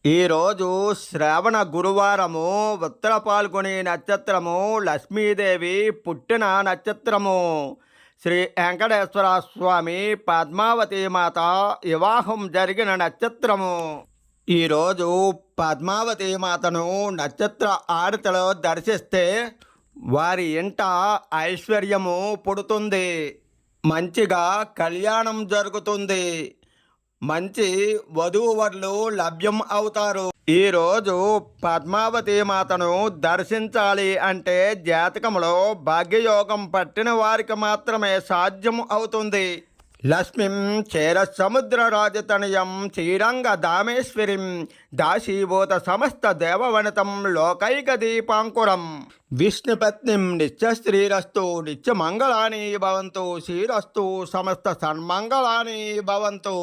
ఈరోజు శ్రావణ గురువారము, ఉత్తర పాల్గొని నక్షత్రము, లక్ష్మీదేవి పుట్టిన నక్షత్రము. శ్రీ వెంకటేశ్వర స్వామి, పద్మావతి మాత వివాహం జరిగిన నక్షత్రము. ఈరోజు పద్మావతి మాతను నక్షత్ర ఆడతలో దర్శిస్తే వారి ఇంట ఐశ్వర్యము పుడుతుంది, మంచిగా కళ్యాణం జరుగుతుంది, మంచి వధూవరులు లభ్యం అవుతారు. ఈరోజు పద్మావతి మాతను దర్శించాలి అంటే జాతకంలో భాగ్యయోగం పట్టిన వారికి మాత్రమే సాధ్యం అవుతుంది. లక్ష్మీం క్షీర సముద్ర రాజతనయం శ్రీరంగ దామేశ్వరిం దాశీభూత సమస్త దేవవనితం లోకైక దీపాంకురం విష్ణుపత్నిం నిత్యశ్రీరస్తు నిత్యమంగళాని భవంతు శ్రీరస్తు సమస్త సన్మంగళాని భవంతు.